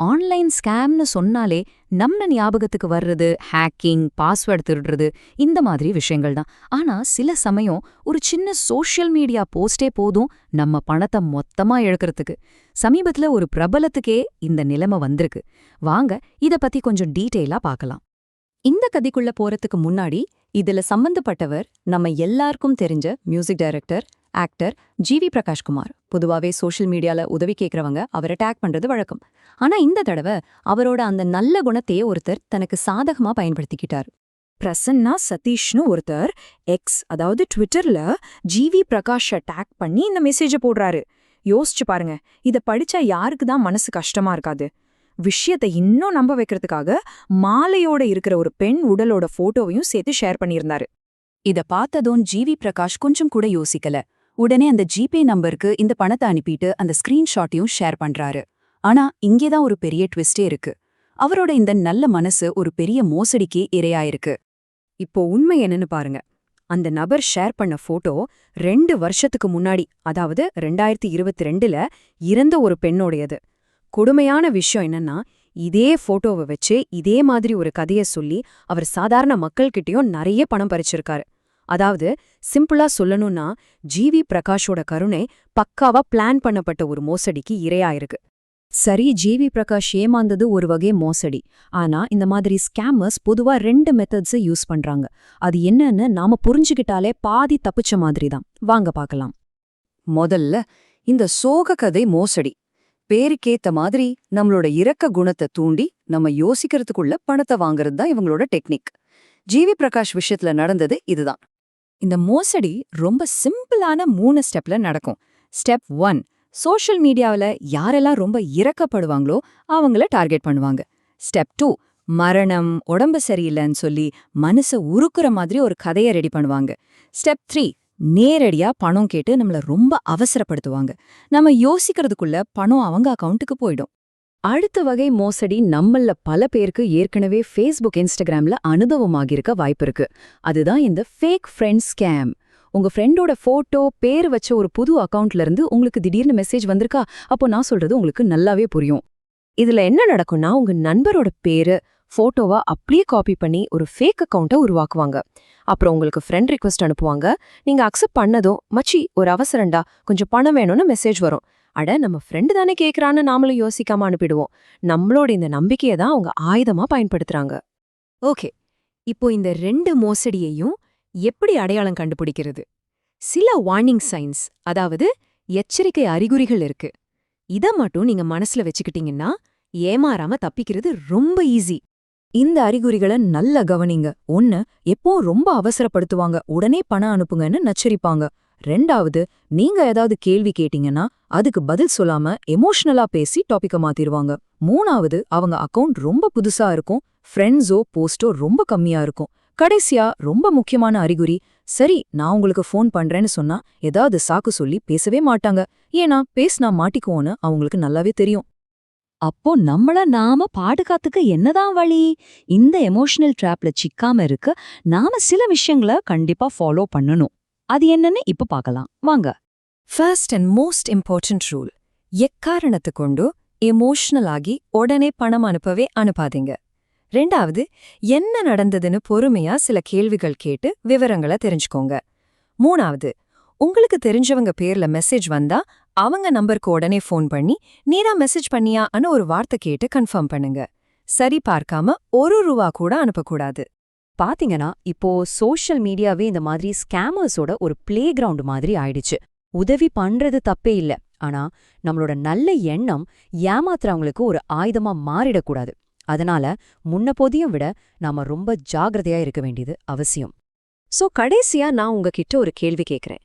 Online ஸ்கேம்னு சொன்னாலே நம்ம ஞாபகத்துக்கு வர்றது ஹேக்கிங், பாஸ்வேர்டு திருடுறது இந்த மாதிரி விஷயங்கள் தான். ஆனா சில சமயம் ஒரு சின்ன சோஷியல் மீடியா போஸ்டே போதும் நம்ம பணத்தை மொத்தமா இழக்கிறதுக்கு. சமீபத்துல ஒரு பிரபலத்துக்கே இந்த நிலைமை வந்திருக்கு. வாங்க இத பத்தி கொஞ்சம் டீட்டெயிலா பார்க்கலாம். இந்த கதைக்குள்ள போறதுக்கு முன்னாடி இதுல சம்பந்தப்பட்டவர் நம்ம எல்லாருக்கும் தெரிஞ்ச music director, actor GV Prakash Kumar. பொதுவாவே சோஷியல் மீடியால உதவி கேட்கறவங்க அவரை டேக் பண்றது வழக்கம். ஆனா இந்த தடவை அவரோட அந்த நல்ல குணத்தையே ஒருத்தர் தனக்கு சாதகமா பயன்படுத்திக்கிட்டார். பிரசன்னா சதீஷ்னு ஒருத்தர் எக்ஸ் அதாவது ட்விட்டர்ல ஜிவி பிரகாஷ டேக் பண்ணி இந்த மெசேஜை போடுறாரு. யோசிச்சு பாருங்க, இத படிச்சா யாருக்கு தான் மனசு கஷ்டமா இருக்காது? விஷயத்தை இன்னும் நம்ப வைக்கிறதுக்காக மாலையோட இருக்கிற ஒரு பெண் உடலோட போட்டோவையும் சேர்த்து ஷேர் பண்ணியிருந்தாரு. இத பார்த்ததும் ஜிவி பிரகாஷ் கொஞ்சம் கூட யோசிக்கல. உடனே அந்த ஜிபே நம்பருக்கு இந்த பணத்தை அனுப்பிட்டு அந்த ஸ்கிரீன்ஷாட்டையும் ஷேர் பண்றாரு. ஆனா இங்கேதான் ஒரு பெரிய ட்விஸ்டே இருக்கு. அவரோட இந்த நல்ல மனசு ஒரு பெரிய மோசடிக்கே இரையாயிருக்கு. இப்போ உண்மை என்னன்னு பாருங்க. அந்த நபர் ஷேர் பண்ண போட்டோ 2 வருஷத்துக்கு முன்னாடி, அதாவது 2022ல இறந்த ஒரு பெண்ணோடையது. கொடுமையான விஷயம் என்னன்னா, இதே போட்டோவை வச்சு இதே மாதிரி ஒரு கதையை சொல்லி அவர் சாதாரண மக்கள்கிட்டயும் நிறைய பணம் பறிச்சிருக்காரு. அதாவது சிம்பிளா சொல்லணும்னா, ஜிவி பிரகாஷோட கருணை பக்காவா பிளான் பண்ணப்பட்ட ஒரு மோசடிக்கு இரையாயிருக்கு. சரி, ஜிவி பிரகாஷ் ஏமாந்தது ஒரு வகை மோசடி. ஆனா இந்த மாதிரி ஸ்கேமர்ஸ் பொதுவா 2 மெத்தட்ஸை யூஸ் பண்றாங்க. அது என்னன்னு நாம புரிஞ்சுக்கிட்டாலே பாதி தப்பிச்ச மாதிரி தான். வாங்க பார்க்கலாம். முதல்ல இந்த சோக கதை மோசடி. பேருக்கேத்த மாதிரி நம்மளோட இரக்க குணத்தை தூண்டி நம்ம யோசிக்கிறதுக்குள்ள பணத்தை வாங்குறது தான் இவங்களோட டெக்னிக். ஜிவி பிரகாஷ் விஷயத்துல நடந்தது இதுதான். இந்த மோசடி ரொம்ப சிம்பிளான 3 ஸ்டெப்ல நடக்கும். ஸ்டெப் 1, சோஷியல் மீடியாவில் யாரெல்லாம் ரொம்ப இரக்கப்படுவாங்களோ அவங்கள டார்கெட் பண்ணுவாங்க. ஸ்டெப் 2, மரணம், உடம்பு சரியில்லைன்னு சொல்லி மனசை உருக்குற மாதிரி ஒரு கதையை ரெடி பண்ணுவாங்க. ஸ்டெப் 3, நேரடியா பணம் கேட்டு நம்மள ரொம்ப அவசரப்படுத்துவாங்க. நம்ம யோசிக்கிறதுக்குள்ள பணம் அவங்க அக்கவுண்ட்டுக்கு போயிடும். அடுத்த வகை மோசடி நம்மள பல பேருக்கு ஏற்கனவே ஃபேஸ்புக், இன்ஸ்டாகிராம்ல அனுபவமாகிருக்க வாய்ப்பிருக்கு. அதுதான் இந்த ஃபேக் ஃப்ரெண்ட் ஸ்கேம். உங்க ஃப்ரெண்டோட போட்டோ, பேர் வச்ச ஒரு புது அக்கவுண்ட்ல இருந்து உங்களுக்கு திடீர்னு மெசேஜ் வந்திருக்கா? அப்போ நான் சொல்றது உங்களுக்கு நல்லாவே புரியும். இதுல என்ன நடக்கும்னா, உங்க நண்பரோட பேரு, போட்டோவா அப்படியே காப்பி பண்ணி ஒரு ஃபேக் அக்கவுண்ட்டை உருவாக்குவாங்க. அப்புறம் உங்களுக்கு ஃப்ரெண்ட் ரிக்வெஸ்ட் அனுப்புவாங்க. நீங்க அக்செப்ட் பண்ணதும், மச்சி ஒரு அவசரண்டா, கொஞ்சம் பணம் வேணும்னு மெசேஜ் வரும். அட, நம்ம ஃப்ரெண்டு தானே கேட்கறான்னு நாமளும் யோசிக்காம அனுப்பிடுவோம். நம்மளோட இந்த நம்பிக்கையை தான் அவங்க ஆயுதமா பயன்படுத்துறாங்க. ஓகே, இப்போ இந்த 2 மோசடியையும் எப்படி அடையாளம் கண்டுபிடிக்கிறது? சில வார்னிங் சைன்ஸ், அதாவது எச்சரிக்கை அறிகுறிகள் இருக்கு. இத மட்டும் நீங்க மனசுல வச்சுக்கிட்டீங்கன்னா ஏமாறாம தப்பிக்கிறது ரொம்ப ஈஸி. இந்த அறிகுறிகளை நல்ல கவனிங்க. 1, எப்போ ரொம்ப அவசரப்படுத்துவாங்க, உடனே பணம் அனுப்புங்கன்னு நச்சரிப்பாங்க. 2வது, நீங்க ஏதாவது கேள்வி கேட்டீங்கன்னா அதுக்கு பதில் சொல்லாம எமோஷனலா பேசி டாபிக்க மாத்திருவாங்க. 3வது, அவங்க அக்கவுண்ட் ரொம்ப புதுசா இருக்கும், ஃப்ரெண்ட்ஸோ போஸ்டோ ரொம்ப கம்மியா இருக்கும். கடைசியா ரொம்ப முக்கியமான அறிகுறி, சரி நான் உங்களுக்கு ஃபோன் பண்றேன்னு சொன்னா ஏதாவது சாக்கு சொல்லி பேசவே மாட்டாங்க. ஏன்னா பேசினா மாட்டிக்குவோன்னு அவங்களுக்கு நல்லாவே தெரியும். அப்போ நம்மள நாம பாதுகாத்துக்க என்னதான் வழி? இந்த எமோஷனல் ட்ராப்ல சிக்காம இருக்க நாம சில விஷயங்களை கண்டிப்பா ஃபாலோ பண்ணணும். அது என்னன்னு இப்ப பார்க்கலாம் வாங்க. First and most important rule, எக்காரணத்து கொண்டு எமோஷனல் ஆகி உடனே பணம் அனுப்பவே அனுப்பாதீங்க. 2வது, என்ன நடந்ததுன்னு பொறுமையா சில கேள்விகள் கேட்டு விவரங்களை தெரிஞ்சுக்கோங்க. 3வது, உங்களுக்கு தெரிஞ்சவங்க பேர்ல மெசேஜ் வந்தா அவங்க நம்பருக்கு உடனே ஃபோன் பண்ணி நேரா மெசேஜ் பண்ணியான்னு ஒரு வார்த்தை கேட்டு கன்ஃபார்ம் பண்ணுங்க. சரி பார்க்காம ₹1 கூட அனுப்பக்கூடாது. பாத்தீங்கன்னா இப்போ சோஷியல் மீடியாவே இந்த மாதிரி ஸ்கேமர்ஸோட ஒரு பிளே கிரவுண்ட் மாதிரி ஆயிடுச்சு. உதவி பண்றது தப்பே இல்ல, ஆனா நம்மளோட நல்ல எண்ணம் ஏமாத்துறவங்களுக்கு ஒரு ஆயுதமா மாறிடக்கூடாது. அதனால முன்னபோதையும் விட நாம ரொம்ப ஜாகிரதையா இருக்க வேண்டியது அவசியம். சோ கடைசியா நான் உங்ககிட்ட ஒரு கேள்வி கேட்கறேன்.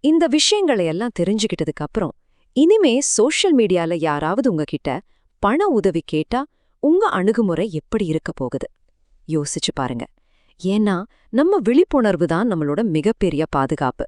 இந்த விஷயங்களை எல்லாம் தெரிஞ்சுக்கிட்டதுக்கு அப்புறம் இனிமே சோஷியல் மீடியால யாராவது உங்ககிட்ட பண உதவி கேட்டா உங்க அணுகுமுறை எப்படி இருக்க போகுது? யோசிச்சு பாருங்க. ஏன்னா நம்ம விழிப்புணர்வு தான் நம்மளோட மிகப்பெரிய பாதுகாப்பு.